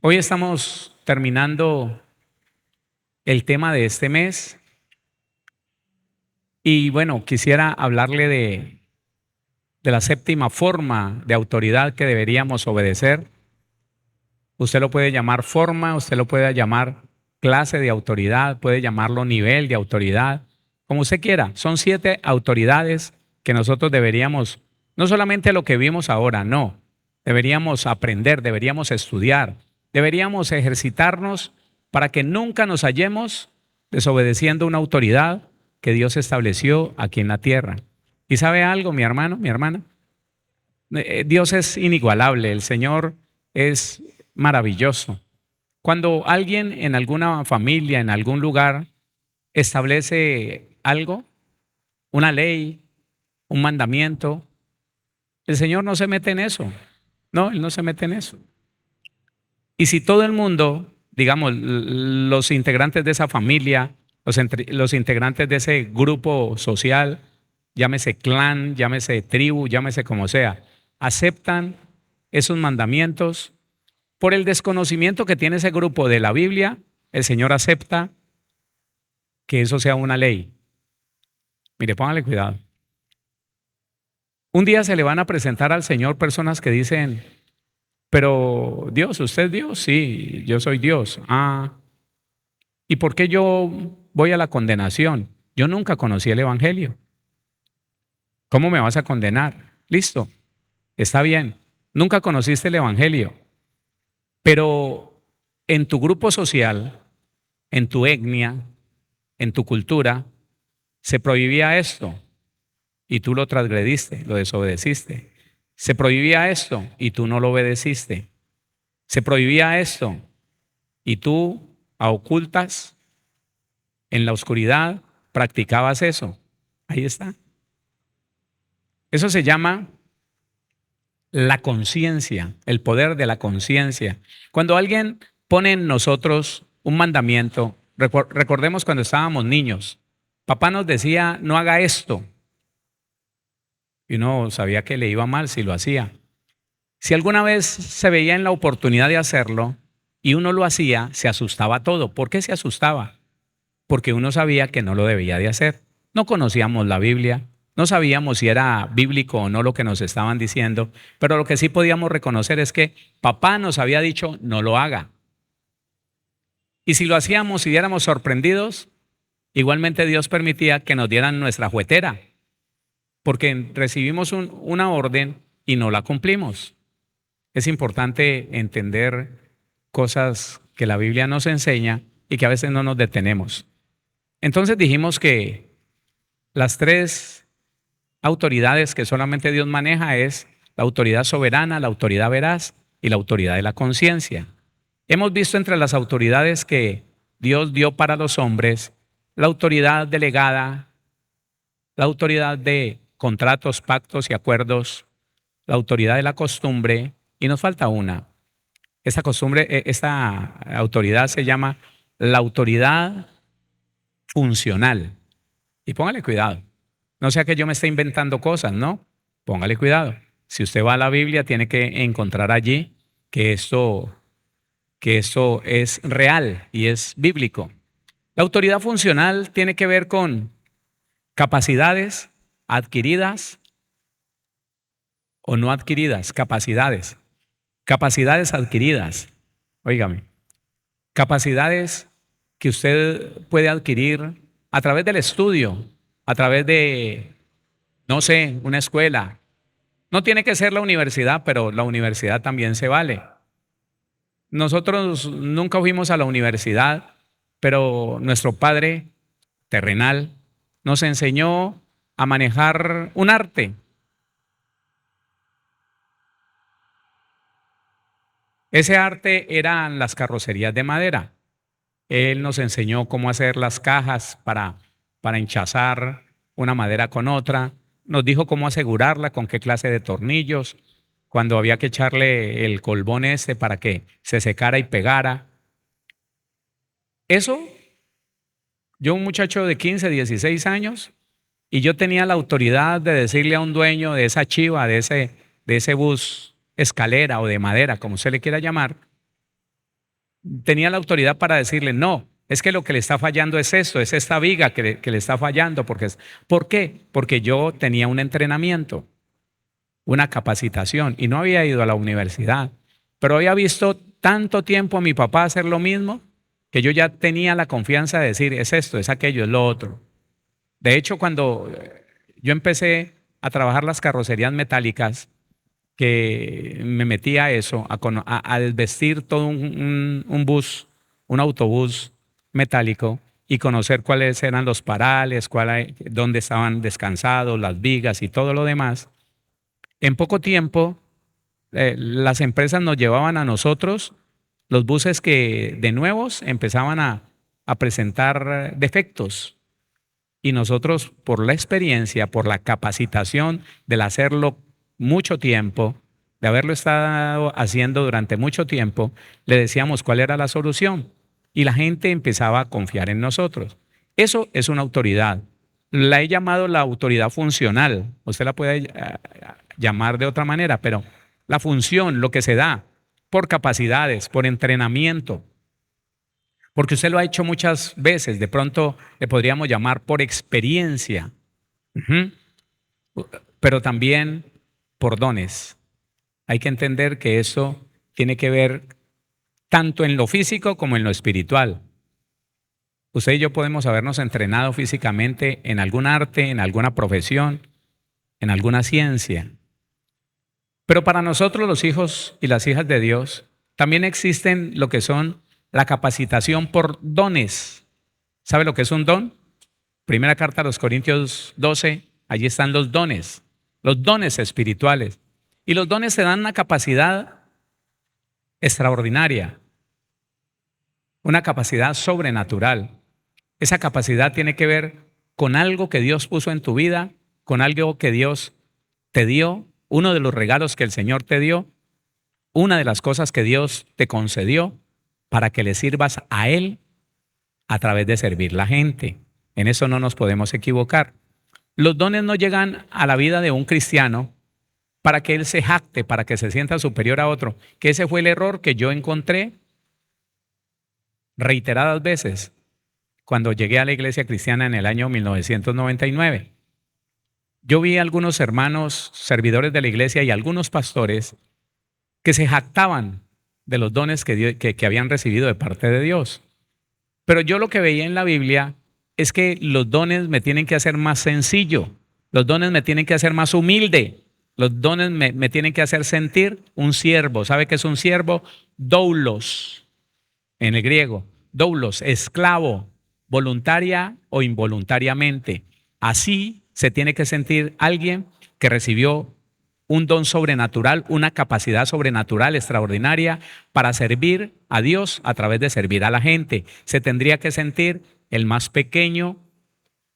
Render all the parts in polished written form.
Hoy estamos terminando el tema de este mes y bueno, quisiera hablarle de la séptima forma de autoridad que deberíamos obedecer. Usted lo puede llamar forma, usted lo puede llamar clase de autoridad, puede llamarlo nivel de autoridad, como usted quiera. Son 7 autoridades que nosotros deberíamos, no solamente lo que vimos ahora, no, deberíamos aprender, deberíamos estudiar, deberíamos ejercitarnos para que nunca nos hallemos desobedeciendo una autoridad que Dios estableció aquí en la tierra. ¿Y sabe algo, mi hermano, mi hermana? Dios es inigualable, el Señor es maravilloso. Cuando alguien en alguna familia, en algún lugar, establece algo, una ley, un mandamiento, el Señor no se mete en eso. No, Él no se mete en eso. Y si todo el mundo, digamos, los integrantes de esa familia, los integrantes de ese grupo social, llámese clan, llámese tribu, llámese como sea, aceptan esos mandamientos, por el desconocimiento que tiene ese grupo de la Biblia, el Señor acepta que eso sea una ley. Mire, póngale cuidado. Un día se le van a presentar al Señor personas que dicen, pero Dios, ¿usted es Dios? Sí, yo soy Dios. Ah, ¿y por qué yo voy a la condenación? Yo nunca conocí el Evangelio. ¿Cómo me vas a condenar? Listo, está bien. Nunca conociste el Evangelio, pero en tu grupo social, en tu etnia, en tu cultura, se prohibía esto y tú lo transgrediste, lo desobedeciste. Se prohibía esto y tú no lo obedeciste. Se prohibía esto y tú a ocultas, en la oscuridad, practicabas eso. Ahí está. Eso se llama la conciencia, el poder de la conciencia. Cuando alguien pone en nosotros un mandamiento, recordemos cuando estábamos niños, papá nos decía, no haga esto. Y uno sabía que le iba mal si lo hacía. Si alguna vez se veía en la oportunidad de hacerlo y uno lo hacía, se asustaba todo. ¿Por qué se asustaba? Porque uno sabía que no lo debía de hacer. No conocíamos la Biblia, no sabíamos si era bíblico o no lo que nos estaban diciendo, pero lo que sí podíamos reconocer es que papá nos había dicho, no lo haga. Y si lo hacíamos y éramos sorprendidos, igualmente Dios permitía que nos dieran nuestra juetera, porque recibimos una orden y no la cumplimos. Es importante entender cosas que la Biblia nos enseña y que a veces no nos detenemos. Entonces dijimos que las 3 autoridades que solamente Dios maneja es la autoridad soberana, la autoridad veraz y la autoridad de la conciencia. Hemos visto entre las autoridades que Dios dio para los hombres la autoridad delegada, la autoridad de contratos, pactos y acuerdos, la autoridad de la costumbre, y nos falta una. Esta autoridad se llama la autoridad funcional. Y póngale cuidado. No sea que yo me esté inventando cosas, ¿no? Póngale cuidado. Si usted va a la Biblia, tiene que encontrar allí que esto es real y es bíblico. La autoridad funcional tiene que ver con capacidades adquiridas o no adquiridas, capacidades adquiridas. Óigame, capacidades que usted puede adquirir a través del estudio, a través de, no sé, una escuela. No tiene que ser la universidad, pero la universidad también se vale. Nosotros nunca fuimos a la universidad, pero nuestro padre terrenal nos enseñó a manejar un arte. Ese arte eran las carrocerías de madera. Él nos enseñó cómo hacer las cajas para hinchazar una madera con otra. Nos dijo cómo asegurarla, con qué clase de tornillos, cuando había que echarle el colbón para que se secara y pegara. Eso, yo un muchacho de 15, 16 años, y yo tenía la autoridad de decirle a un dueño de esa chiva, de ese bus escalera o de madera, como usted le quiera llamar, tenía la autoridad para decirle, no, es que lo que le está fallando es esto, es esta viga que le está fallando. ¿Por qué? Porque yo tenía un entrenamiento, una capacitación y no había ido a la universidad, pero había visto tanto tiempo a mi papá hacer lo mismo que yo ya tenía la confianza de decir, es esto, es aquello, es lo otro. De hecho, cuando yo empecé a trabajar las carrocerías metálicas, que me metí a eso, a desvestir todo un bus, un autobús metálico y conocer cuáles eran los parales, dónde estaban descansados, las vigas y todo lo demás. En poco tiempo, las empresas nos llevaban a nosotros los buses que de nuevos empezaban a presentar defectos. Y nosotros, por la experiencia, por la capacitación del hacerlo mucho tiempo, de haberlo estado haciendo durante mucho tiempo, le decíamos cuál era la solución. Y la gente empezaba a confiar en nosotros. Eso es una autoridad. La he llamado la autoridad funcional. Usted la puede llamar de otra manera, pero la función, lo que se da por capacidades, por entrenamiento, porque usted lo ha hecho muchas veces, de pronto le podríamos llamar por experiencia, pero también por dones. Hay que entender que eso tiene que ver tanto en lo físico como en lo espiritual. Usted y yo podemos habernos entrenado físicamente en algún arte, en alguna profesión, en alguna ciencia. Pero para nosotros los hijos y las hijas de Dios, también existen lo que son la capacitación por dones. ¿Sabe lo que es un don? Primera carta a los Corintios 12, allí están los dones espirituales. Y los dones se dan una capacidad extraordinaria, una capacidad sobrenatural. Esa capacidad tiene que ver con algo que Dios puso en tu vida, con algo que Dios te dio, uno de los regalos que el Señor te dio, una de las cosas que Dios te concedió para que le sirvas a Él a través de servir a la gente. En eso no nos podemos equivocar. Los dones no llegan a la vida de un cristiano para que él se jacte, para que se sienta superior a otro, que ese fue el error que yo encontré reiteradas veces cuando llegué a la iglesia cristiana en el año 1999. Yo vi a algunos hermanos servidores de la iglesia y algunos pastores que se jactaban de los dones que habían recibido de parte de Dios. Pero yo lo que veía en la Biblia es que los dones me tienen que hacer más sencillo, los dones me tienen que hacer más humilde, los dones me tienen que hacer sentir un siervo. ¿Sabe qué es un siervo? Doulos, en el griego. Doulos, esclavo, voluntaria o involuntariamente. Así se tiene que sentir alguien que recibió un don sobrenatural, una capacidad sobrenatural extraordinaria para servir a Dios a través de servir a la gente. Se tendría que sentir el más pequeño,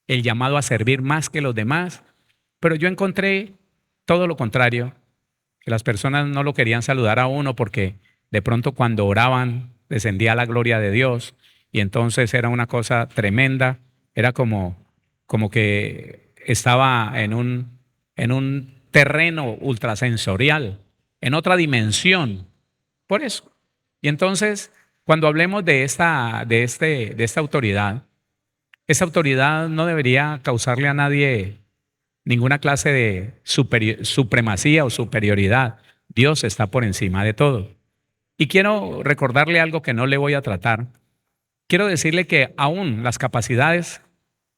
el llamado a servir más que los demás. Pero yo encontré todo lo contrario, que las personas no lo querían saludar a uno porque de pronto cuando oraban descendía la gloria de Dios y entonces era una cosa tremenda. Era como que estaba en un terreno ultrasensorial, en otra dimensión. Por eso. Y entonces, cuando hablemos de esta autoridad, esa autoridad no debería causarle a nadie ninguna clase de supremacía o superioridad. Dios está por encima de todo. Y quiero recordarle algo que no le voy a tratar. Quiero decirle que aún las capacidades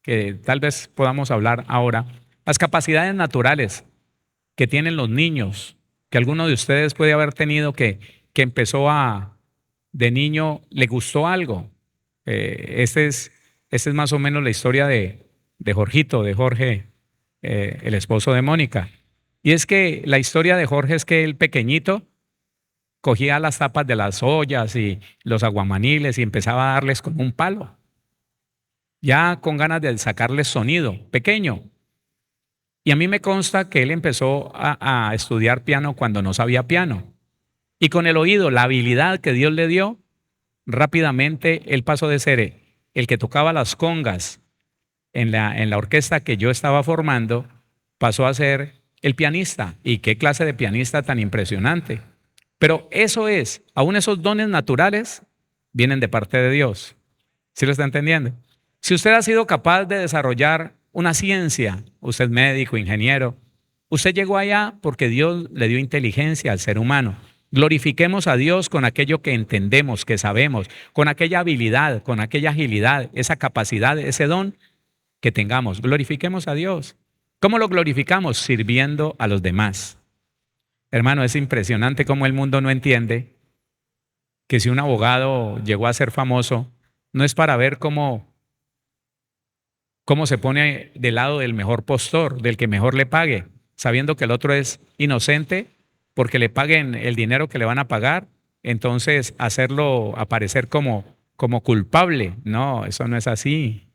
que tal vez podamos hablar ahora, las capacidades naturales que tienen los niños, que alguno de ustedes puede haber tenido que empezó de niño, le gustó algo. Esta es más o menos la historia de Jorgito, de Jorge, el esposo de Mónica. Y es que la historia de Jorge es que el pequeñito cogía las tapas de las ollas y los aguamaniles y empezaba a darles como un palo, ya con ganas de sacarles sonido, pequeño. Y a mí me consta que él empezó a estudiar piano cuando no sabía piano. Y con el oído, la habilidad que Dios le dio, rápidamente él pasó de ser el que tocaba las congas en la orquesta que yo estaba formando, pasó a ser el pianista. ¿Y qué clase de pianista tan impresionante? Pero eso es, aún esos dones naturales vienen de parte de Dios. ¿Sí lo está entendiendo? Si usted ha sido capaz de desarrollar una ciencia, usted es médico, ingeniero, usted llegó allá porque Dios le dio inteligencia al ser humano. Glorifiquemos a Dios con aquello que entendemos, que sabemos, con aquella habilidad, con aquella agilidad, esa capacidad, ese don que tengamos. Glorifiquemos a Dios. ¿Cómo lo glorificamos? Sirviendo a los demás. Hermano, es impresionante cómo el mundo no entiende que si un abogado llegó a ser famoso, no es para ver cómo se pone del lado del mejor postor, del que mejor le pague, sabiendo que el otro es inocente porque le paguen el dinero que le van a pagar, entonces hacerlo aparecer como culpable. No, eso no es así.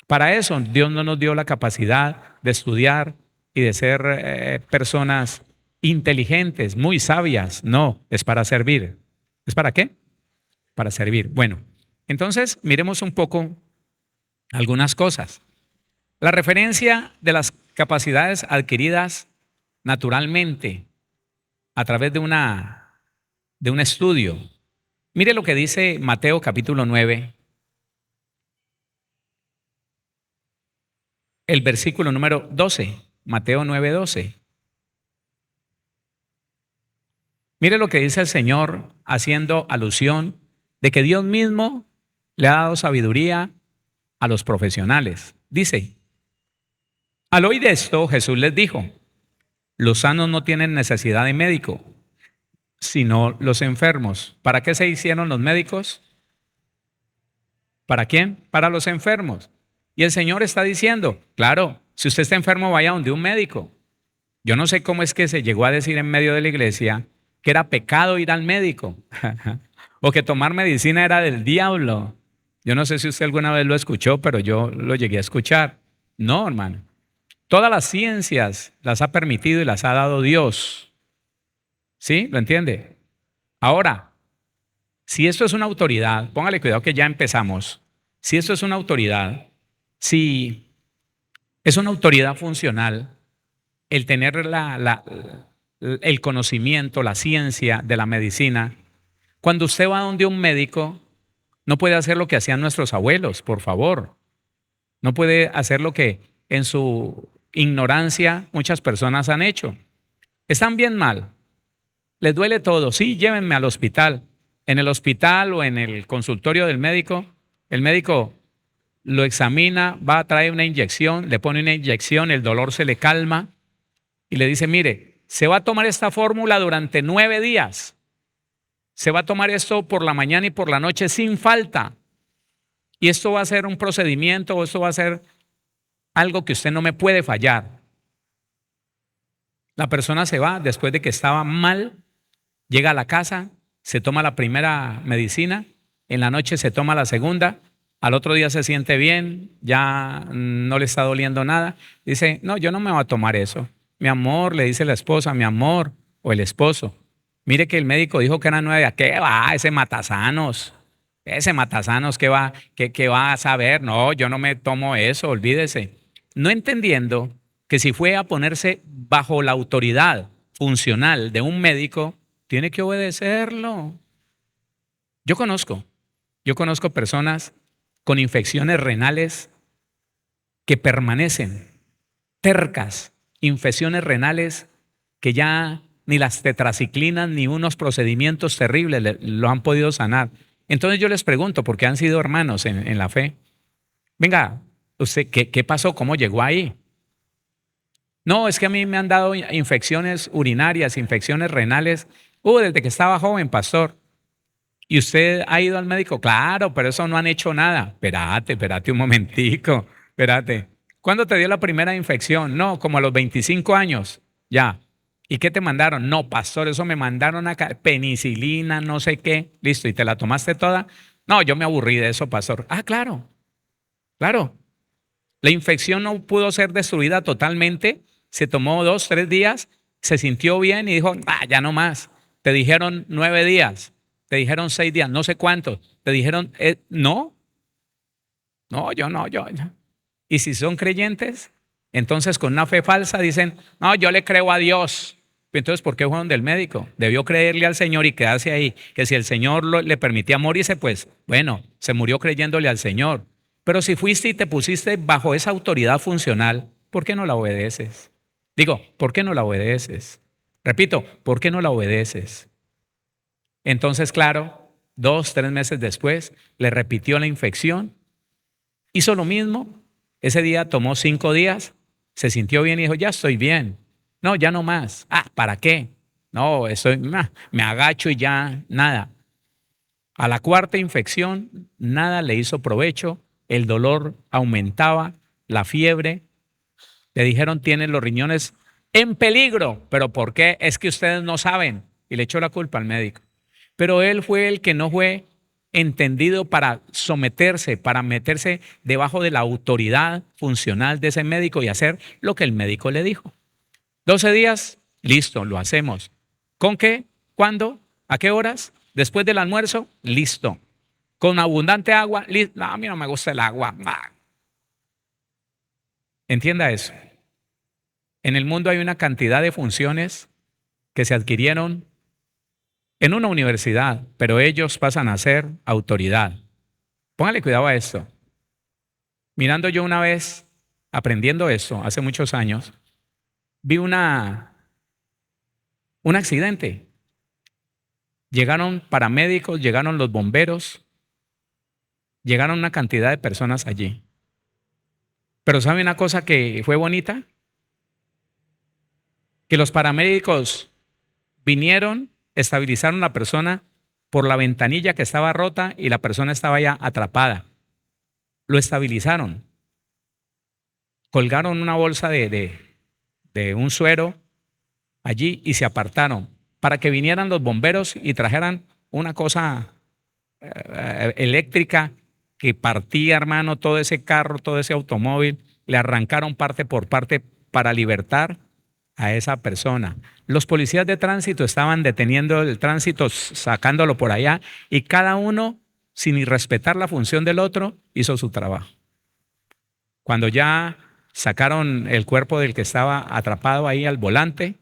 Para eso Dios no nos dio la capacidad de estudiar y de ser personas inteligentes, muy sabias. No, es para servir. ¿Es para qué? Para servir. Bueno, entonces miremos un poco algunas cosas. La referencia de las capacidades adquiridas naturalmente a través de un estudio. Mire lo que dice Mateo capítulo 9, el versículo número 12. Mateo 9:12. Mire lo que dice el Señor haciendo alusión de que Dios mismo le ha dado sabiduría a los profesionales. Dice, al oír esto, Jesús les dijo, los sanos no tienen necesidad de médico, sino los enfermos. ¿Para qué se hicieron los médicos? ¿Para quién? Para los enfermos. Y el Señor está diciendo, claro, si usted está enfermo, vaya donde un médico. Yo no sé cómo es que se llegó a decir en medio de la iglesia que era pecado ir al médico o que tomar medicina era del diablo. Yo no sé si usted alguna vez lo escuchó, pero yo lo llegué a escuchar. No, hermano. Todas las ciencias las ha permitido y las ha dado Dios. ¿Sí? ¿Lo entiende? Ahora, si esto es una autoridad, póngale cuidado que ya empezamos. Si esto es una autoridad, si es una autoridad funcional, el tener el conocimiento, la ciencia de la medicina, cuando usted va donde un médico, no puede hacer lo que hacían nuestros abuelos, por favor. No puede hacer lo que en su ignorancia muchas personas han hecho. Están bien mal, les duele todo, sí, llévenme al hospital. En el hospital o en el consultorio del médico, el médico lo examina, va a traer una inyección, le pone una inyección, el dolor se le calma y le dice, mire, se va a tomar esta fórmula durante 9 días. Se va a tomar esto por la mañana y por la noche sin falta. Y esto va a ser un procedimiento o esto va a ser algo que usted no me puede fallar. La persona se va después de que estaba mal, llega a la casa, se toma la primera medicina, en la noche se toma la segunda, al otro día se siente bien, ya no le está doliendo nada. Dice, no, yo no me voy a tomar eso. Mi amor, le dice la esposa, mi amor, o el esposo. Mire que el médico dijo que era 9. ¿Qué va? Ese matasanos. Ese matasanos, ¿qué va a saber? No, yo no me tomo eso, olvídese. No entendiendo que si fue a ponerse bajo la autoridad funcional de un médico, tiene que obedecerlo. Yo conozco personas con infecciones renales que permanecen tercas, infecciones renales que ya ni las tetraciclinas ni unos procedimientos terribles lo han podido sanar. Entonces yo les pregunto, porque han sido hermanos en la fe, venga, ¿usted qué pasó? ¿Cómo llegó ahí? No, es que a mí me han dado infecciones urinarias, infecciones renales, desde que estaba joven, pastor. ¿Y usted ha ido al médico? Claro, pero eso no han hecho nada. Espérate un momentico, espérate. ¿Cuándo te dio la primera infección? No, como a los 25 años, ya. ¿Y qué te mandaron? No, pastor, eso me mandaron acá, penicilina, no sé qué. Listo, ¿y te la tomaste toda? No, yo me aburrí de eso, pastor. Ah, claro. La infección no pudo ser destruida totalmente. Se tomó 2, 3 días, se sintió bien y dijo, ya no más. Te dijeron 9 días, te dijeron 6 días, no sé cuántos. Te dijeron, no, yo no. Y si son creyentes, entonces con una fe falsa dicen, no, yo le creo a Dios. Entonces, ¿por qué fue donde el médico? Debió creerle al Señor y quedarse ahí. Que si el Señor le permitía morirse, pues bueno, se murió creyéndole al Señor. Pero si fuiste y te pusiste bajo esa autoridad funcional, ¿por qué no la obedeces? Digo, ¿por qué no la obedeces? Repito, ¿por qué no la obedeces? Entonces, claro, 2, 3 meses después, le repitió la infección, hizo lo mismo. Ese día tomó 5 días, se sintió bien y dijo, ya estoy bien. No, ya no más. Ah, ¿para qué? No, me agacho y ya, nada. A la cuarta infección, nada le hizo provecho, el dolor aumentaba, la fiebre. Le dijeron, tienen los riñones en peligro. ¿Pero por qué? Es que ustedes no saben. Y le echó la culpa al médico. Pero él fue el que no fue entendido para someterse, para meterse debajo de la autoridad funcional de ese médico y hacer lo que el médico le dijo. 12 días, listo, lo hacemos. ¿Con qué? ¿Cuándo? ¿A qué horas? Después del almuerzo, listo. Con abundante agua, listo. No, a mí no me gusta el agua. Entienda eso. En el mundo hay una cantidad de funciones que se adquirieron en una universidad, pero ellos pasan a ser autoridad. Póngale cuidado a esto. Mirando yo una vez, aprendiendo esto, hace muchos años, vi un accidente. Llegaron paramédicos, llegaron los bomberos, llegaron una cantidad de personas allí. Pero ¿sabe una cosa que fue bonita? Que los paramédicos vinieron, estabilizaron a la persona por la ventanilla que estaba rota y la persona estaba ya atrapada. Lo estabilizaron. Colgaron una bolsa de un suero allí y se apartaron para que vinieran los bomberos y trajeran una cosa eléctrica que partía, hermano, todo ese carro, todo ese automóvil. Le arrancaron parte por parte para libertar a esa persona. Los policías de tránsito estaban deteniendo el tránsito, sacándolo por allá, y cada uno, sin irrespetar la función del otro, hizo su trabajo. Cuando ya sacaron el cuerpo del que estaba atrapado ahí al volante,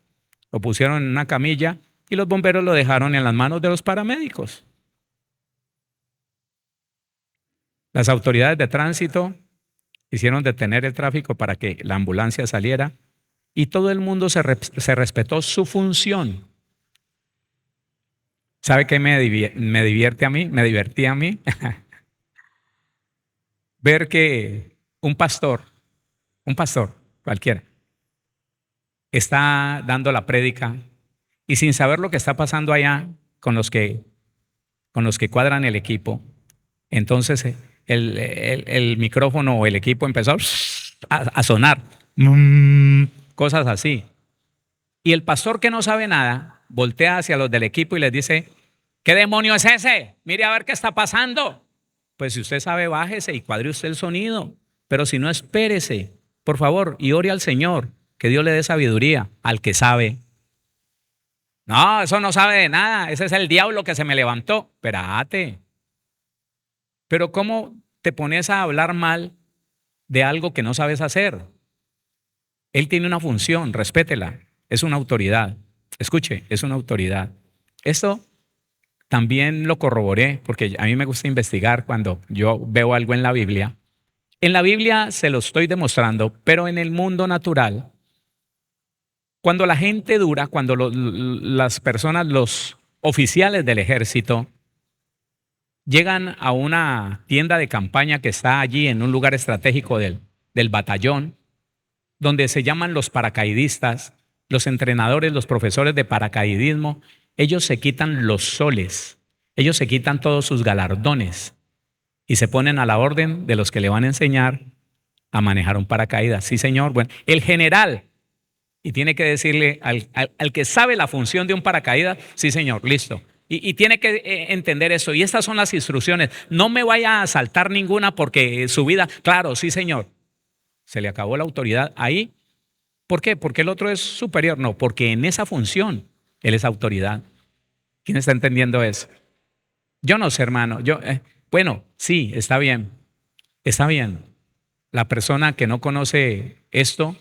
lo pusieron en una camilla y los bomberos lo dejaron en las manos de los paramédicos. Las autoridades de tránsito hicieron detener el tráfico para que la ambulancia saliera y todo el mundo se respetó su función. ¿Sabe qué me divierte a mí? Me divertía a mí ver que un pastor cualquiera, está dando la prédica y sin saber lo que está pasando allá con los que cuadran el equipo, entonces el micrófono o el equipo empezó a sonar, cosas así. Y el pastor, que no sabe nada, voltea hacia los del equipo y les dice, ¿qué demonio es ese? Mire a ver qué está pasando. Pues si usted sabe, bájese y cuadre usted el sonido. Pero si no, espérese, por favor, y ore al Señor, que Dios le dé sabiduría al que sabe. No, eso no sabe de nada, ese es el diablo que se me levantó. Espérate. Pero ¿cómo te pones a hablar mal de algo que no sabes hacer? Él tiene una función, respétela, es una autoridad. Escuche, es una autoridad. Esto también lo corroboré porque a mí me gusta investigar cuando yo veo algo en la Biblia. En la Biblia se lo estoy demostrando, pero en el mundo natural, cuando la gente dura, cuando las personas, los oficiales del ejército, llegan a una tienda de campaña que está allí en un lugar estratégico del batallón, donde se llaman los paracaidistas, los entrenadores, los profesores de paracaidismo. Ellos se quitan los soles, ellos se quitan todos sus galardones y se ponen a la orden de los que le van a enseñar a manejar un paracaídas. Sí, señor. Bueno, el general, y tiene que decirle al que sabe la función de un paracaídas, sí, señor, listo. Y tiene que entender eso. Y estas son las instrucciones. No me vaya a saltar ninguna porque su vida, claro, sí, señor. Se le acabó la autoridad ahí. ¿Por qué? ¿Porque el otro es superior? No, porque en esa función él es autoridad. ¿Quién está entendiendo eso? Yo no sé, hermano. Bueno, sí, está bien. Está bien. La persona que no conoce esto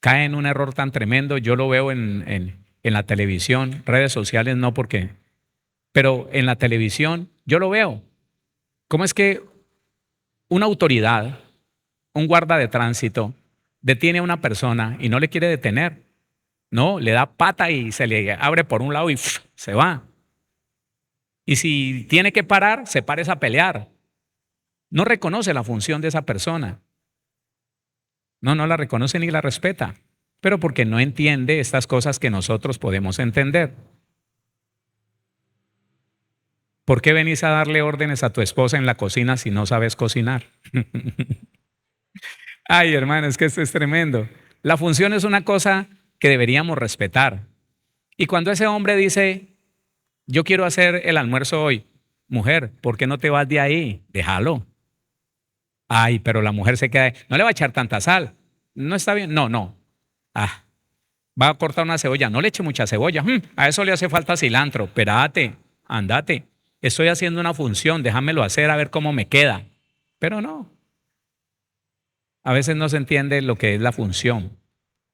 cae en un error tan tremendo. Yo lo veo en en la televisión, redes sociales no porque, pero en la televisión yo lo veo. ¿Cómo es que una autoridad, un guarda de tránsito, detiene a una persona y no le quiere detener? No, le da pata y se le abre por un lado y se va. Y si tiene que parar, se para a pelear. No reconoce la función de esa persona. No la reconoce ni la respeta, pero porque no entiende estas cosas que nosotros podemos entender. ¿Por qué venís a darle órdenes a tu esposa en la cocina si no sabes cocinar? Ay, hermano, es que esto es tremendo. La función es una cosa que deberíamos respetar. Y cuando ese hombre dice, yo quiero hacer el almuerzo hoy, mujer, ¿por qué no te vas de ahí? Déjalo. Ay, pero la mujer se queda ahí. No le va a echar tanta sal. No está bien. No. Ah, va a cortar una cebolla. No le eche mucha cebolla. A eso le hace falta cilantro. Espérate, andate. Estoy haciendo una función. Déjamelo hacer a ver cómo me queda. Pero no. A veces no se entiende lo que es la función.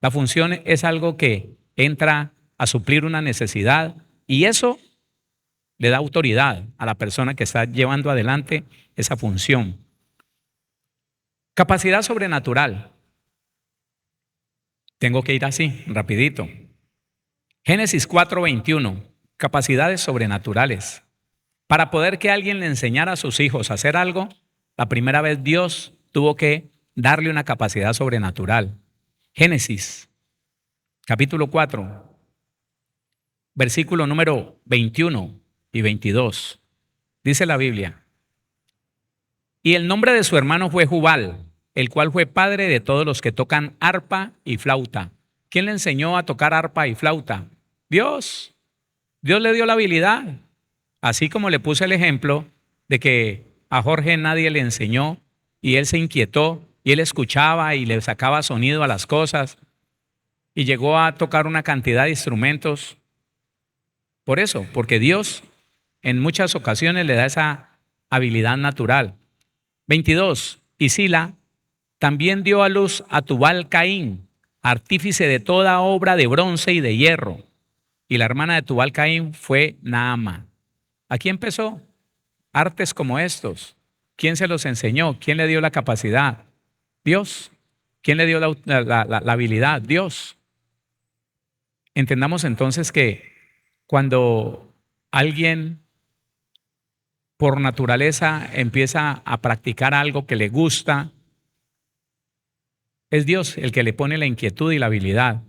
La función es algo que entra a suplir una necesidad y eso le da autoridad a la persona que está llevando adelante esa función. Capacidad sobrenatural. Tengo que ir así, rapidito. Génesis 4:21. Capacidades sobrenaturales. Para poder que alguien le enseñara a sus hijos a hacer algo, la primera vez Dios tuvo que darle una capacidad sobrenatural. Génesis, capítulo 4, versículo número 21 y 22. Dice la Biblia: y el nombre de su hermano fue Jubal, el cual fue padre de todos los que tocan arpa y flauta. ¿Quién le enseñó a tocar arpa y flauta? Dios. Dios le dio la habilidad. Así como le puse el ejemplo de que a Jorge nadie le enseñó y él se inquietó y él escuchaba y le sacaba sonido a las cosas y llegó a tocar una cantidad de instrumentos. Por eso, porque Dios en muchas ocasiones le da esa habilidad natural. 22. Y Sila también dio a luz a Tubal Caín, artífice de toda obra de bronce y de hierro. Y la hermana de Tubal Caín fue Naama. Aquí empezó artes como estos. ¿Quién se los enseñó? ¿Quién le dio la capacidad? Dios. ¿Quién le dio la habilidad? Dios. Entendamos entonces que cuando alguien por naturaleza empieza a practicar algo que le gusta, es Dios el que le pone la inquietud y la habilidad.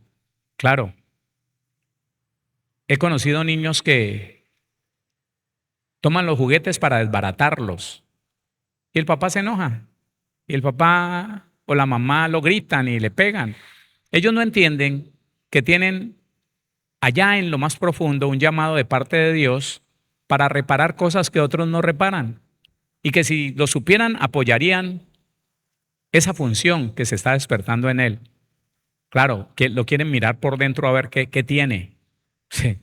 Claro. He conocido niños que toman los juguetes para desbaratarlos y el papá se enoja y el papá o la mamá lo gritan y le pegan. Ellos no entienden que tienen allá en lo más profundo un llamado de parte de Dios para reparar cosas que otros no reparan y que si lo supieran apoyarían esa función que se está despertando en él. Claro, que lo quieren mirar por dentro a ver qué tiene. Sí,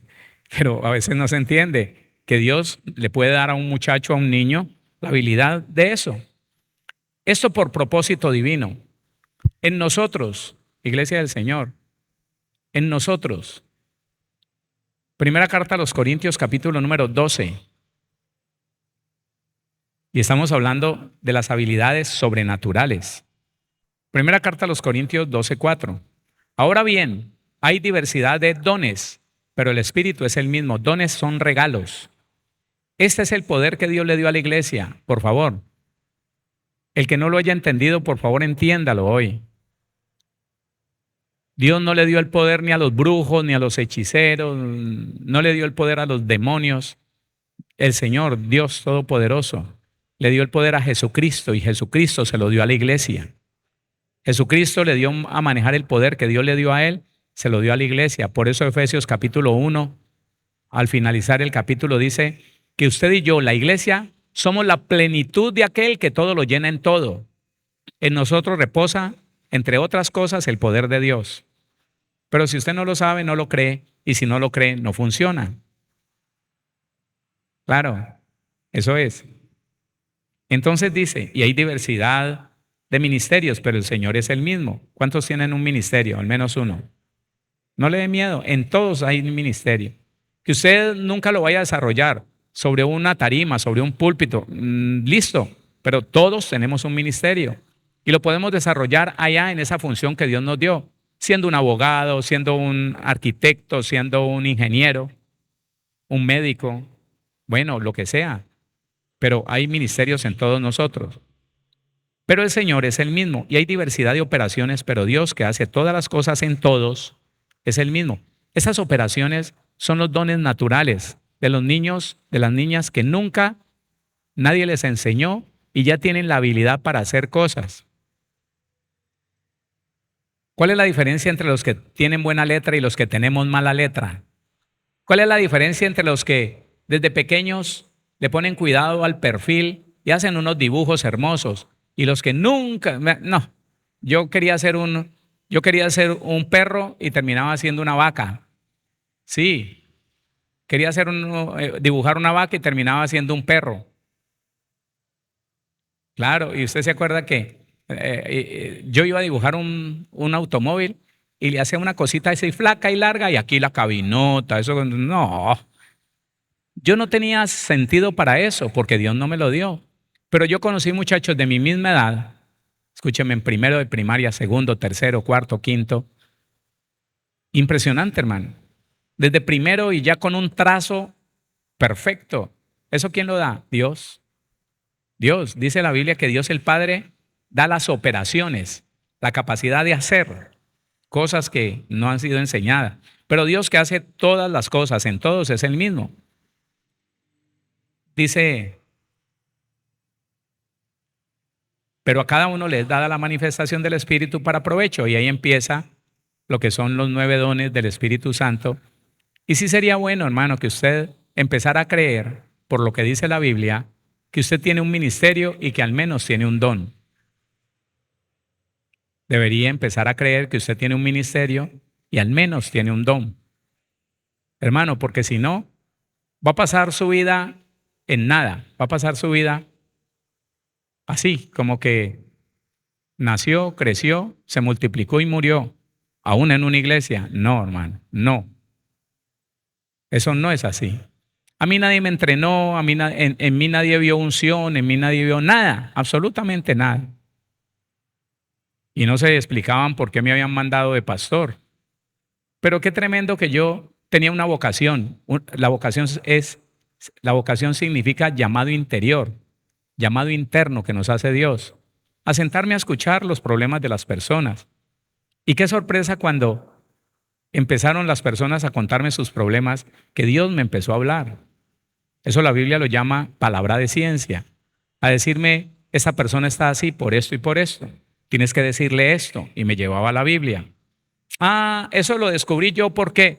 pero a veces no se entiende que Dios le puede dar a un muchacho, a un niño, la habilidad de eso. Esto por propósito divino. En nosotros, Iglesia del Señor, en nosotros. Primera carta a los Corintios, capítulo número 12. Y estamos hablando de las habilidades sobrenaturales. Primera carta a los Corintios 12:4. Ahora bien, hay diversidad de dones, pero el Espíritu es el mismo. Dones son regalos. Este es el poder que Dios le dio a la iglesia. Por favor, el que no lo haya entendido, por favor, entiéndalo hoy. Dios no le dio el poder ni a los brujos, ni a los hechiceros, no le dio el poder a los demonios. El Señor, Dios Todopoderoso, le dio el poder a Jesucristo y Jesucristo se lo dio a la iglesia. Jesucristo le dio a manejar el poder que Dios le dio a él, se lo dio a la iglesia. Por eso Efesios capítulo 1, al finalizar el capítulo dice que usted y yo, la iglesia, somos la plenitud de aquel que todo lo llena en todo. En nosotros reposa, entre otras cosas, el poder de Dios. Pero si usted no lo sabe, no lo cree, y si no lo cree, no funciona. Claro, eso es. Entonces dice, y hay diversidad de ministerios, pero el Señor es el mismo. ¿Cuántos tienen un ministerio? Al menos uno. No le dé miedo, en todos hay un ministerio. Que usted nunca lo vaya a desarrollar sobre una tarima, sobre un púlpito, listo, pero todos tenemos un ministerio y lo podemos desarrollar allá en esa función que Dios nos dio, siendo un abogado, siendo un arquitecto, siendo un ingeniero, un médico, bueno, lo que sea, pero hay ministerios en todos nosotros. Pero el Señor es el mismo y hay diversidad de operaciones, pero Dios que hace todas las cosas en todos es el mismo. Esas operaciones son los dones naturales de los niños, de las niñas que nunca nadie les enseñó y ya tienen la habilidad para hacer cosas. ¿Cuál es la diferencia entre los que tienen buena letra y los que tenemos mala letra? ¿Cuál es la diferencia entre los que desde pequeños le ponen cuidado al perfil y hacen unos dibujos hermosos y los que nunca, no, yo quería ser un perro y terminaba siendo una vaca? Sí, quería dibujar una vaca y terminaba siendo un perro. Claro, y usted se acuerda que yo iba a dibujar un automóvil y le hacía una cosita así flaca y larga y aquí la cabinota, eso no. Yo no tenía sentido para eso porque Dios no me lo dio. Pero yo conocí muchachos de mi misma edad, escúcheme, en primero de primaria, segundo, tercero, cuarto, quinto. Impresionante, hermano. Desde primero y ya con un trazo perfecto. ¿Eso quién lo da? Dios. Dios, dice la Biblia que Dios el Padre da las operaciones, la capacidad de hacer cosas que no han sido enseñadas. Pero Dios que hace todas las cosas en todos es el mismo. Dice, pero a cada uno le es dada la manifestación del Espíritu para provecho. Y ahí empieza lo que son los 9 dones del Espíritu Santo. Y sí sería bueno, hermano, que usted empezara a creer, por lo que dice la Biblia, que usted tiene un ministerio y que al menos tiene un don. Debería empezar a creer que usted tiene un ministerio y al menos tiene un don. Hermano, porque si no, va a pasar su vida en nada. Va a pasar su vida así, como que nació, creció, se multiplicó y murió, aún en una iglesia. No, hermano, no. Eso no es así. A mí nadie me entrenó, en mí nadie vio unción, en mí nadie vio nada, absolutamente nada. Y no se explicaban por qué me habían mandado de pastor. Pero qué tremendo que yo tenía una vocación. La vocación significa llamado interior, llamado interno que nos hace Dios. A sentarme a escuchar los problemas de las personas. Y qué sorpresa cuando empezaron las personas a contarme sus problemas, que Dios me empezó a hablar. Eso la Biblia lo llama palabra de ciencia. A decirme, esa persona está así por esto y por esto. Tienes que decirle esto. Y me llevaba a la Biblia. Eso lo descubrí yo porque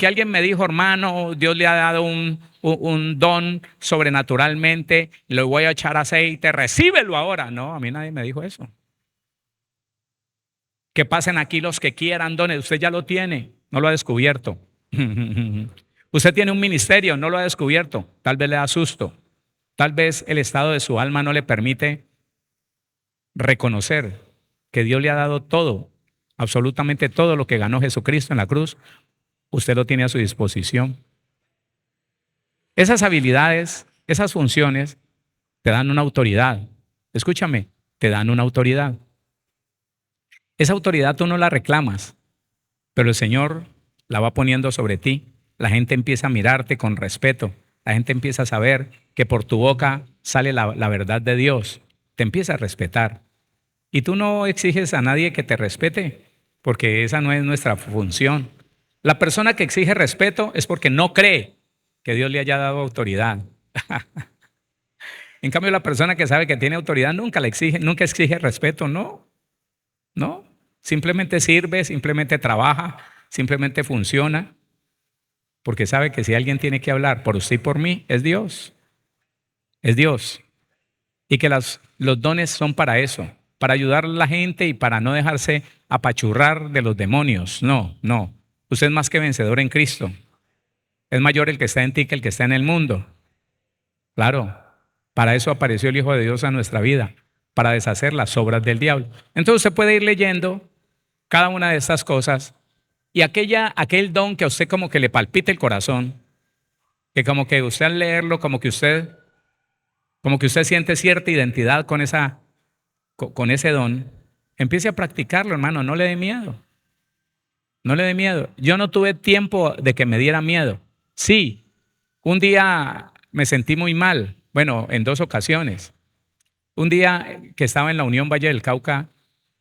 alguien me dijo, hermano, Dios le ha dado un don sobrenaturalmente, le voy a echar aceite, recíbelo ahora. No, a mí nadie me dijo eso. Que pasen aquí los que quieran dones, usted ya lo tiene, no lo ha descubierto. Usted tiene un ministerio, no lo ha descubierto, tal vez le da susto, tal vez el estado de su alma no le permite reconocer que Dios le ha dado todo, absolutamente todo lo que ganó Jesucristo en la cruz, usted lo tiene a su disposición. Esas habilidades, esas funciones te dan una autoridad. Escúchame, te dan una autoridad. Esa autoridad tú no la reclamas, pero el Señor la va poniendo sobre ti. La gente empieza a mirarte con respeto. La gente empieza a saber que por tu boca sale la verdad de Dios. Te empieza a respetar. Y tú no exiges a nadie que te respete, porque esa no es nuestra función. La persona que exige respeto es porque no cree que Dios le haya dado autoridad. En cambio, la persona que sabe que tiene autoridad nunca exige respeto, no. Simplemente sirve, simplemente trabaja, simplemente funciona, porque sabe que si alguien tiene que hablar por usted y por mí, es Dios. Es Dios. Y que los dones son para eso, para ayudar a la gente y para no dejarse apachurrar de los demonios. No. Usted es más que vencedor en Cristo. Es mayor el que está en ti que el que está en el mundo. Claro, para eso apareció el Hijo de Dios a nuestra vida, para deshacer las obras del diablo. Entonces usted puede ir leyendo cada una de estas cosas Y aquel don que a usted como que le palpita el corazón, que como que usted al leerlo, como que usted siente cierta identidad con ese don, empiece a practicarlo, hermano, no le dé miedo. No le dé miedo. Yo no tuve tiempo de que me diera miedo. Sí, un día me sentí muy mal, bueno, en 2 ocasiones. Un día que estaba en la Unión Valle del Cauca,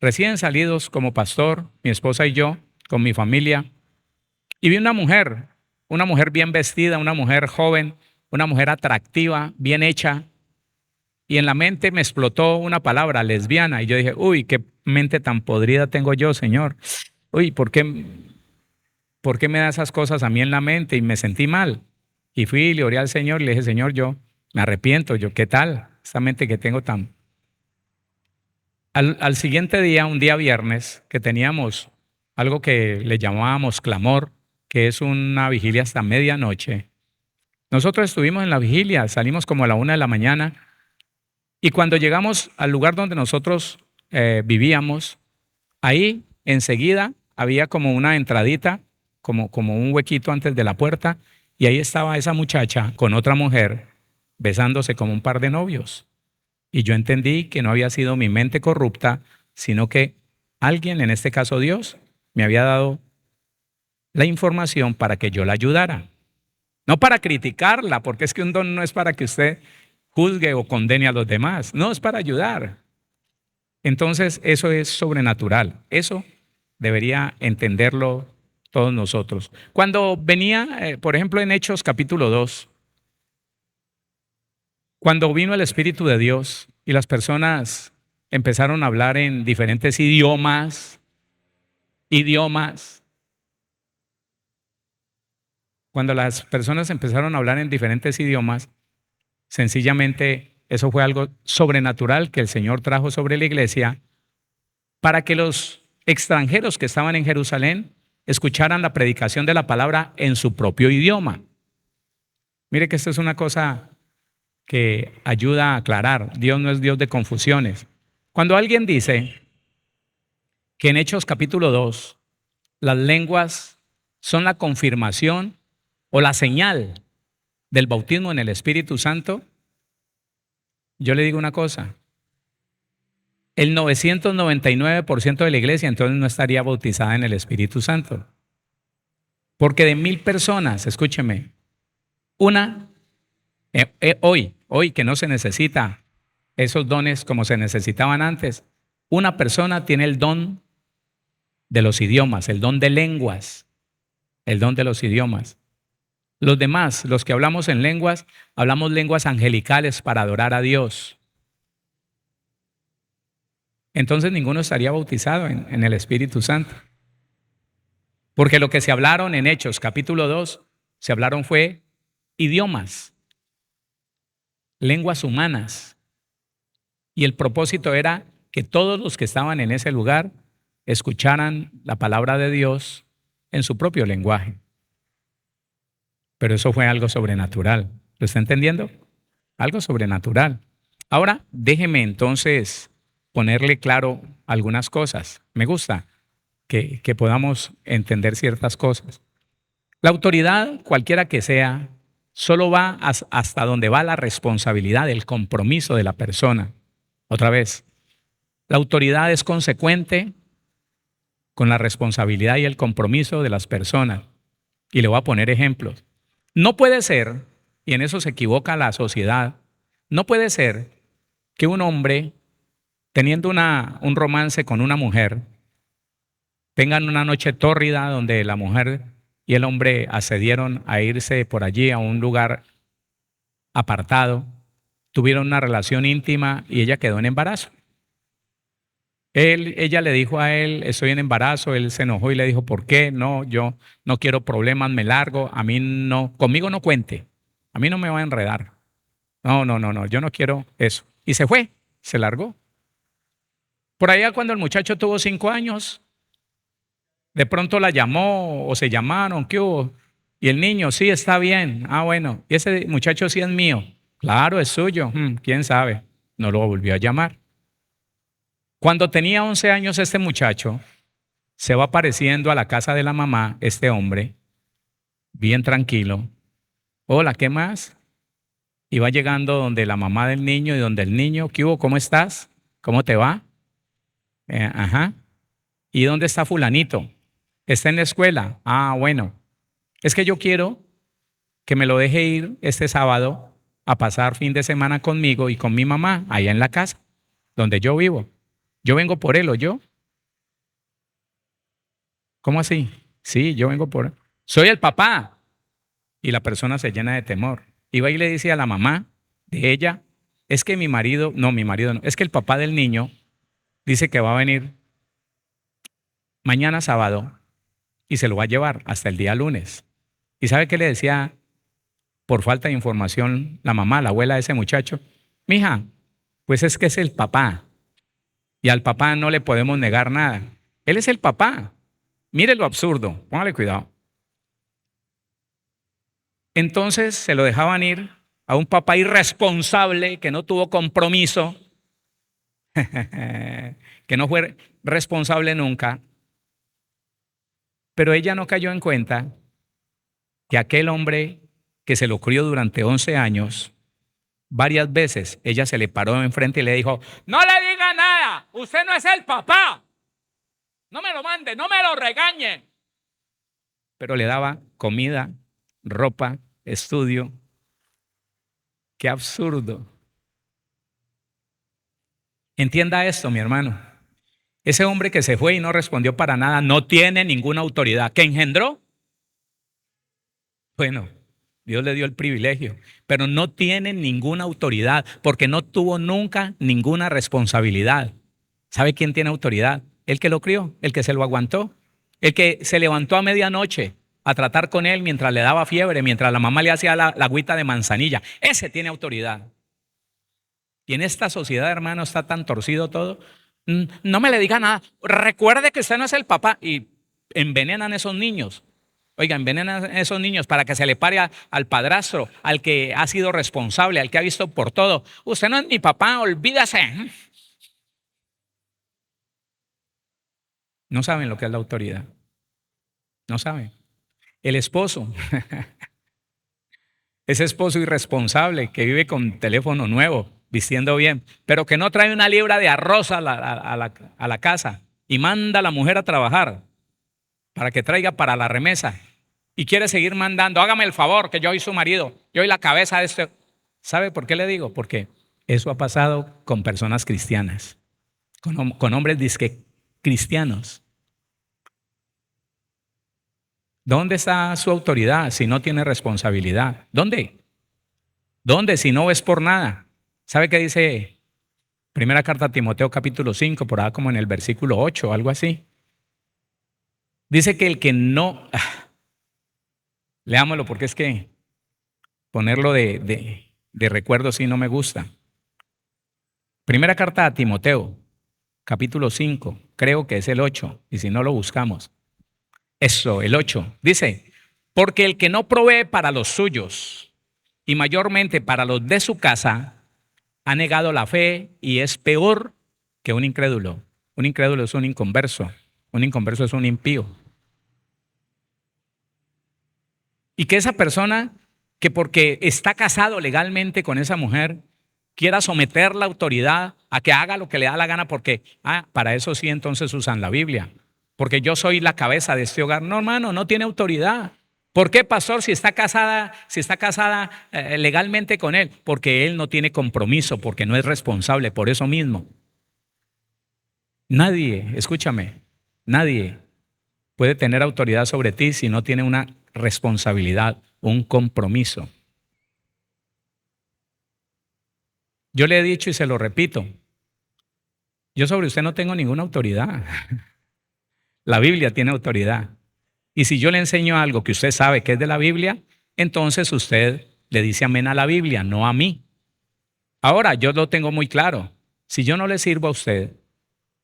recién salidos como pastor, mi esposa y yo, con mi familia, y vi una mujer bien vestida, una mujer joven, una mujer atractiva, bien hecha, y en la mente me explotó una palabra, lesbiana, y yo dije, uy, qué mente tan podrida tengo yo, Señor. Uy, ¿por qué me da esas cosas a mí en la mente? Y me sentí mal. Y fui y le oré al Señor y le dije, Señor, yo me arrepiento, ¿qué tal? Esta mente que tengo tan... Al siguiente día, un día viernes, que teníamos algo que le llamábamos clamor, que es una vigilia hasta medianoche. Nosotros estuvimos en la vigilia, salimos como a la 1 de la mañana, y cuando llegamos al lugar donde nosotros vivíamos, ahí enseguida había como una entradita, como un huequito antes de la puerta, y ahí estaba esa muchacha con otra mujer besándose como un par de novios. Y yo entendí que no había sido mi mente corrupta, sino que alguien, en este caso Dios, me había dado la información para que yo la ayudara. No para criticarla, porque es que un don no es para que usted juzgue o condene a los demás, no, es para ayudar. Entonces, eso es sobrenatural. Eso debería entenderlo todos nosotros. Cuando venía, por ejemplo, en Hechos capítulo 2, cuando vino el Espíritu de Dios y las personas empezaron a hablar en diferentes idiomas, cuando las personas empezaron a hablar en diferentes idiomas, sencillamente eso fue algo sobrenatural que el Señor trajo sobre la iglesia para que los extranjeros que estaban en Jerusalén escucharan la predicación de la palabra en su propio idioma. Mire que esto es una cosa que ayuda a aclarar. Dios no es Dios de confusiones. Cuando alguien dice que en Hechos capítulo 2 las lenguas son la confirmación o la señal del bautismo en el Espíritu Santo, yo le digo una cosa, el 999% de la iglesia entonces no estaría bautizada en el Espíritu Santo. Porque de 1000 personas, escúcheme, una, hoy que no se necesita esos dones como se necesitaban antes, una persona tiene el don de los idiomas, el don de lenguas, el don de los idiomas. Los demás, los que hablamos en lenguas, hablamos lenguas angelicales para adorar a Dios. Entonces ninguno estaría bautizado en el Espíritu Santo. Porque lo que se hablaron en Hechos capítulo 2, se hablaron fue idiomas, lenguas humanas. Y el propósito era que todos los que estaban en ese lugar escucharan la palabra de Dios en su propio lenguaje. Pero eso fue algo sobrenatural. ¿Lo está entendiendo? Algo sobrenatural. Ahora, déjeme entonces ponerle claro algunas cosas. Me gusta que podamos entender ciertas cosas. La autoridad, cualquiera que sea, solo va hasta donde va la responsabilidad, el compromiso de la persona. Otra vez, la autoridad es consecuente con la responsabilidad y el compromiso de las personas. Y le voy a poner ejemplos. No puede ser, y en eso se equivoca la sociedad, no puede ser que un hombre, teniendo un romance con una mujer, tengan una noche tórrida donde la mujer y el hombre accedieron a irse por allí a un lugar apartado, tuvieron una relación íntima y ella quedó en embarazo. Ella le dijo a él, estoy en embarazo, él se enojó y le dijo, ¿por qué? No, yo no quiero problemas, me largo, a mí no, conmigo no cuente, a mí no me va a enredar. No, yo no quiero eso. Y se fue, se largó. Por allá cuando el muchacho tuvo 5 años, de pronto la llamó o se llamaron, ¿qué hubo? Y el niño, sí, está bien. Ah, bueno, y ese muchacho sí es mío. Claro, es suyo. ¿Quién sabe? No lo volvió a llamar. Cuando tenía 11 años este muchacho, Se va apareciendo a la casa de la mamá este hombre, bien tranquilo. Hola, ¿qué más? Y va llegando donde la mamá del niño y donde el niño, ¿qué hubo? ¿Cómo estás? ¿Cómo te va? Ajá. ¿Y dónde está fulanito? Está en la escuela. Ah, bueno. Es que yo quiero que me lo deje ir este sábado a pasar fin de semana conmigo y con mi mamá allá en la casa, donde yo vivo. Yo vengo por él o yo. ¿Cómo así? Sí, yo vengo por él. Soy el papá. Y la persona se llena de temor. Y va y le dice a la mamá de ella, es que mi marido no, es que el papá del niño dice que va a venir mañana sábado y se lo va a llevar hasta el día lunes. ¿Y sabe qué le decía por falta de información la mamá, la abuela de ese muchacho? Mija, pues es que es el papá y al papá no le podemos negar nada. Él es el papá. Mire lo absurdo, póngale cuidado. Entonces se lo dejaban ir a un papá irresponsable que no tuvo compromiso, que no fue responsable nunca, pero ella no cayó en cuenta que aquel hombre que se lo crió durante 11 años, varias veces ella se le paró enfrente y le dijo, no le diga nada, usted no es el papá, no me lo mande, no me lo regañe. Pero le daba comida, ropa, estudio. Qué absurdo. Entienda esto, mi hermano. Ese hombre que se fue y no respondió para nada no tiene ninguna autoridad. ¿Qué engendró? Bueno, Dios le dio el privilegio, pero no tiene ninguna autoridad porque no tuvo nunca ninguna responsabilidad. ¿Sabe quién tiene autoridad? El que lo crió, el que se lo aguantó, el que se levantó a medianoche a tratar con él mientras le daba fiebre, mientras la mamá le hacía la agüita de manzanilla. Ese tiene autoridad. Y en esta sociedad, hermano, está tan torcido todo. No me le diga nada. Recuerde que usted no es el papá. Y envenenan a esos niños. Oiga, envenenan a esos niños para que se le pare al padrastro, al que ha sido responsable, al que ha visto por todo. Usted no es mi papá, olvídase. No saben lo que es la autoridad. No saben. El esposo, ese esposo irresponsable que vive con teléfono nuevo, vistiendo bien, pero que no trae una libra de arroz a la casa y manda a la mujer a trabajar para que traiga para la remesa y quiere seguir mandando, hágame el favor que yo soy su marido, yo soy la cabeza de este. ¿Sabe por qué le digo? Porque eso ha pasado con personas cristianas, con hombres disque cristianos. ¿Dónde está su autoridad si no tiene responsabilidad? ¿Dónde? ¿Dónde si no es por nada? ¿Sabe qué dice Primera carta a Timoteo capítulo 5, por ahí como en el versículo 8 o algo así? Dice que el que no, leámoslo porque es que ponerlo de recuerdo sí no me gusta. Primera carta a Timoteo capítulo 5, creo que es el 8, y si no lo buscamos. Eso, el 8, dice, porque el que no provee para los suyos y mayormente para los de su casa, ha negado la fe y es peor que un incrédulo. Un incrédulo es un inconverso es un impío. Y que esa persona que porque está casado legalmente con esa mujer, quiera someter la autoridad a que haga lo que le da la gana porque, para eso sí entonces usan la Biblia. Porque yo soy la cabeza de este hogar. No, hermano, no tiene autoridad. ¿Por qué, pastor, si está casada legalmente con él? Porque él no tiene compromiso, porque no es responsable, por eso mismo. Nadie, escúchame, nadie puede tener autoridad sobre ti si no tiene una responsabilidad, un compromiso. Yo le he dicho y se lo repito, yo sobre usted no tengo ninguna autoridad. La Biblia tiene autoridad. Y si yo le enseño algo que usted sabe que es de la Biblia, entonces usted le dice amén a la Biblia, no a mí. Ahora, yo lo tengo muy claro. Si yo no le sirvo a usted,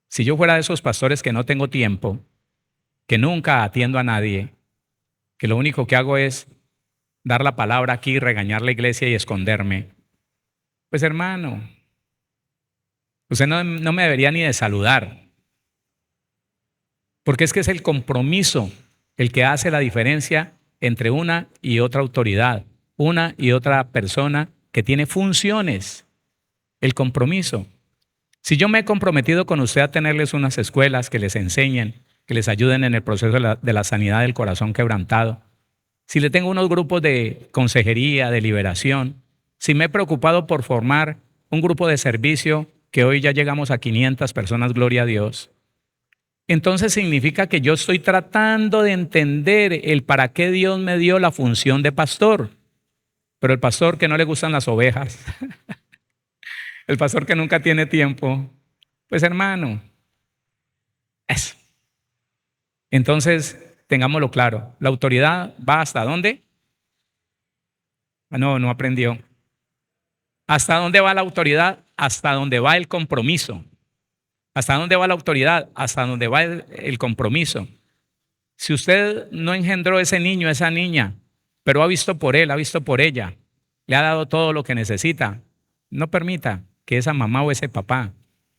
si yo fuera de esos pastores que no tengo tiempo, que nunca atiendo a nadie, que lo único que hago es dar la palabra aquí, regañar la iglesia y esconderme, pues hermano, usted no me debería ni de saludar. Porque es que es el compromiso el que hace la diferencia entre una y otra autoridad, una y otra persona que tiene funciones. El compromiso. Si yo me he comprometido con usted a tenerles unas escuelas que les enseñen, que les ayuden en el proceso de la sanidad del corazón quebrantado, si le tengo unos grupos de consejería, de liberación, si me he preocupado por formar un grupo de servicio, que hoy ya llegamos a 500 personas, gloria a Dios, entonces significa que yo estoy tratando de entender el para qué Dios me dio la función de pastor. Pero el pastor que no le gustan las ovejas, el pastor que nunca tiene tiempo, pues hermano, eso. Entonces, tengámoslo claro, la autoridad va ¿hasta dónde? No aprendió. ¿Hasta dónde va la autoridad? Hasta dónde va el compromiso. ¿Hasta dónde va la autoridad? Hasta dónde va el compromiso. Si usted no engendró ese niño, esa niña, pero ha visto por él, ha visto por ella, le ha dado todo lo que necesita, no permita que esa mamá o ese papá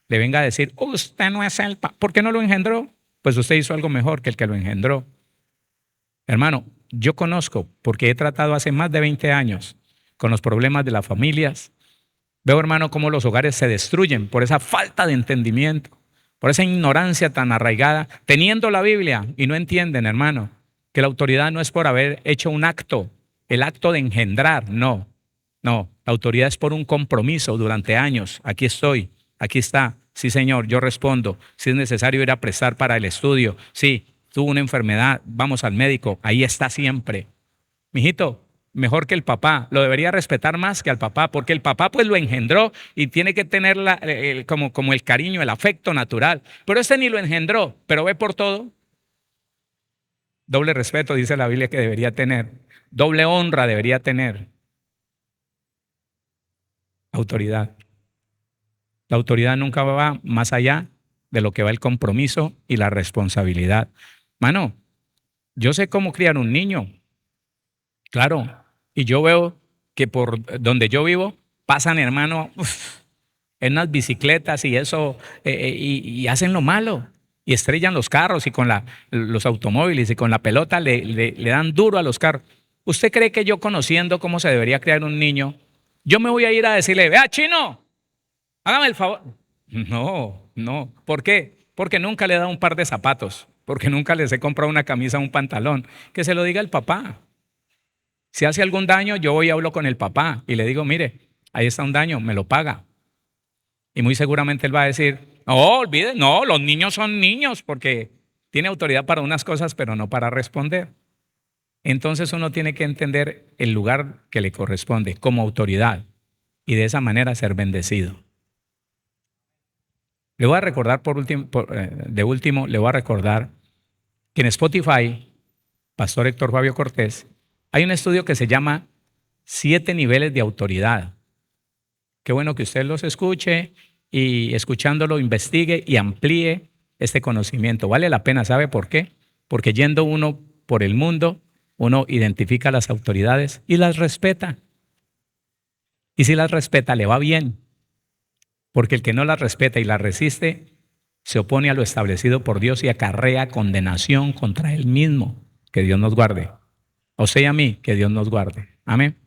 le venga a decir, usted no es el papá. ¿Por qué no lo engendró? Pues usted hizo algo mejor que el que lo engendró. Hermano, yo conozco, porque he tratado hace más de 20 años con los problemas de las familias. Veo, hermano, cómo los hogares se destruyen por esa falta de entendimiento, por esa ignorancia tan arraigada, teniendo la Biblia y no entienden, hermano, que la autoridad no es por haber hecho un acto, el acto de engendrar, no. La autoridad es por un compromiso durante años. Aquí estoy, aquí está. Sí, Señor, yo respondo. Si es necesario ir a prestar para el estudio, sí, tuvo una enfermedad, vamos al médico, ahí está siempre. Mijito, mejor que el papá, lo debería respetar más que al papá, porque el papá pues lo engendró y tiene que tener como el cariño, el afecto natural. Pero este ni lo engendró, pero ve por todo. Doble respeto, dice la Biblia, que debería tener. Doble honra debería tener. Autoridad. La autoridad nunca va más allá de lo que va el compromiso y la responsabilidad. Mano, yo sé cómo criar un niño. Claro. Y yo veo que por donde yo vivo pasan, hermano, en unas bicicletas y eso, y hacen lo malo. Y estrellan los carros y con los automóviles y con la pelota le dan duro a los carros. ¿Usted cree que yo, conociendo cómo se debería criar un niño, yo me voy a ir a decirle, vea, chino, hágame el favor? No. ¿Por qué? Porque nunca le he dado un par de zapatos, porque nunca les he comprado una camisa o un pantalón. Que se lo diga el papá. Si hace algún daño, yo voy y hablo con el papá y le digo, mire, ahí está un daño, me lo paga. Y muy seguramente él va a decir, no, olvide, no, los niños son niños, porque tiene autoridad para unas cosas, pero no para responder. Entonces uno tiene que entender el lugar que le corresponde como autoridad y de esa manera ser bendecido. Le voy a recordar de último, le voy a recordar que en Spotify, Pastor Héctor Fabio Cortés, hay un estudio que se llama 7 niveles de autoridad. Qué bueno que usted los escuche y escuchándolo investigue y amplíe este conocimiento. Vale la pena, ¿sabe por qué? Porque yendo uno por el mundo, uno identifica las autoridades y las respeta. Y si las respeta, le va bien. Porque el que no las respeta y las resiste, se opone a lo establecido por Dios y acarrea condenación contra él mismo. Que Dios nos guarde. A usted y a mí, que Dios nos guarde. Amén.